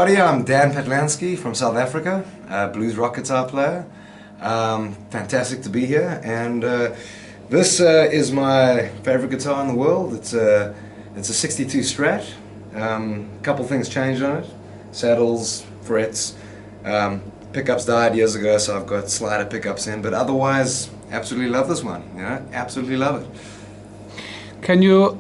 everybody, I'm Dan Patlansky from South Africa, blues rock guitar player. Fantastic to be here, and this is my favorite guitar in the world. It's a 62 Strat. A couple things changed on it: saddles, frets, pickups died years ago, so I've got slider pickups in. But otherwise, absolutely love this one. You know, absolutely love it. Can you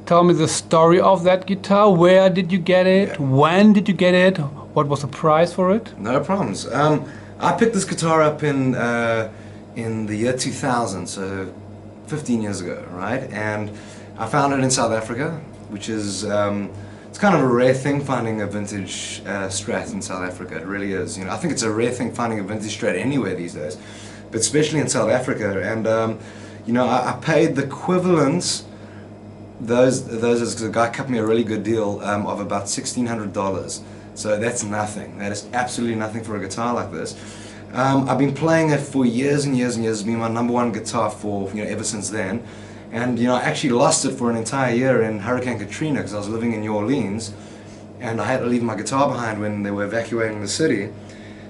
tell me the story of that guitar? Where did you get it? Yeah. When did you get it? What was the price for it? No problems. I picked this guitar up in the year 2000, so 15 years ago, right? And I found it in South Africa, which is it's kind of a rare thing finding a vintage Strat in South Africa. It really is. You know, I think it's a rare thing finding a vintage Strat anywhere these days, but especially in South Africa. And you know, I paid the equivalent. Those the guy cut me a really good deal of about $1,600. So that's nothing. That is absolutely nothing for a guitar like this. I've been playing it for years and years and years. It's been my #1 guitar for, you know, ever since then. And you know, I actually lost it for an entire year in Hurricane Katrina because I was living in New Orleans, and I had to leave my guitar behind when they were evacuating the city.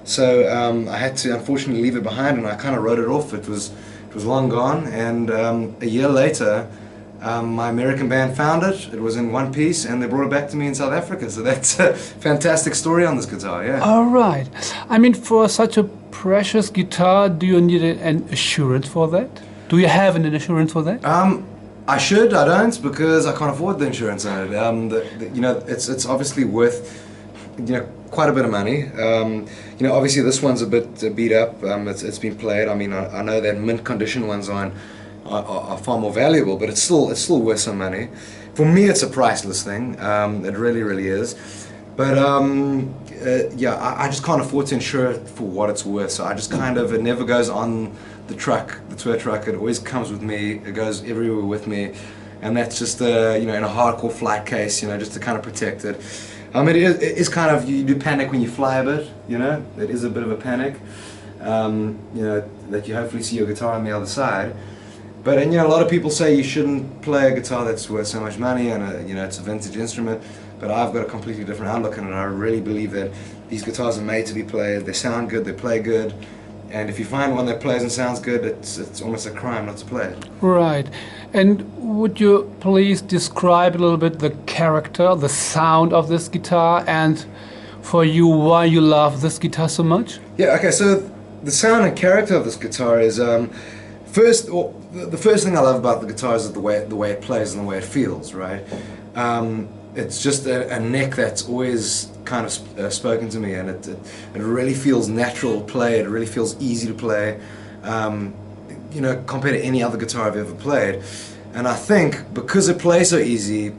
So I had to unfortunately leave it behind, and I kind of wrote it off. It was long gone, and a year later, my American band found it. It was in one piece, and they brought it back to me in South Africa. So that's a fantastic story on this guitar, yeah. All right. I mean, for such a precious guitar, do you need an assurance for that? Do you have an insurance for that? I should. I don't, because I can't afford the insurance on it. You know, it's obviously worth, you know, quite a bit of money. You know, obviously this one's a bit beat up. It's been played. I mean, I know that mint condition ones are far more valuable, but it's still worth some money. For me, it's a priceless thing. It really is. But yeah, I just can't afford to insure it for what it's worth. So I just kind of, it never goes on the truck, the tour truck. It always comes with me. It goes everywhere with me, and that's just you know, in a hardcore flight case, you know, just to kind of protect it. It is kind of, you do panic when you fly a bit. You know, it is a bit of a panic. You know, that you hopefully see your guitar on the other side. But you know, a lot of people say you shouldn't play a guitar that's worth so much money, and you know, it's a vintage instrument. But I've got a completely different outlook on it. I really believe that these guitars are made to be played. They sound good, they play good, and if you find one that plays and sounds good, it's almost a crime not to play it. Right. And would you please describe a little bit the character, the sound of this guitar, and for you, why you love this guitar so much? Yeah. Okay. So the sound and character of this guitar is. The first thing I love about the guitar is the way it plays and the way it feels, right? It's just a neck that's always kind of spoken to me, and it really feels natural to play. It really feels easy to play, you know, compared to any other guitar I've ever played. And I think because it plays so easy,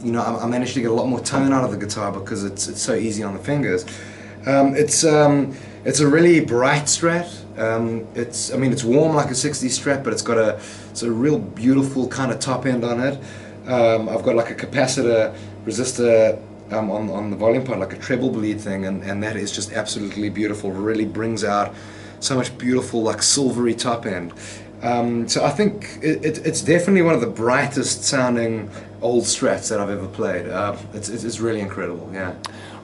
you know, I managed to get a lot more tone out of the guitar because it's so easy on the fingers. It's a really bright Strat. I mean, it's warm like a 60s Strat, but it's a real beautiful kind of top end on it. I've got like a capacitor resistor on the volume part, like a treble bleed thing, and that is just absolutely beautiful. It really brings out so much beautiful, like silvery top end. So I think it's definitely one of the brightest sounding old Strats that I've ever played. It's really incredible, yeah.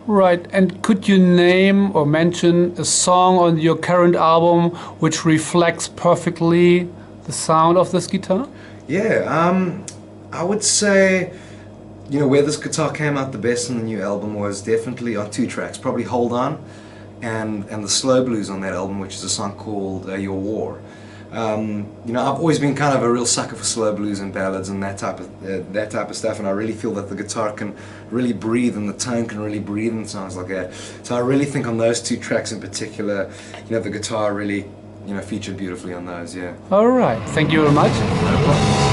Right, and could you name or mention a song on your current album which reflects perfectly the sound of this guitar? Yeah, I would say, you know, where this guitar came out the best in the new album was definitely on 2 tracks, probably Hold On and the slow blues on that album, which is a song called Your War. You know, I've always been kind of a real sucker for slow blues and ballads and that type of stuff, and I really feel that the guitar can really breathe and the tone can really breathe in songs like that. So I really think on those 2 tracks in particular, you know, the guitar really, you know, featured beautifully on those, yeah. All right, thank you very much. No problem.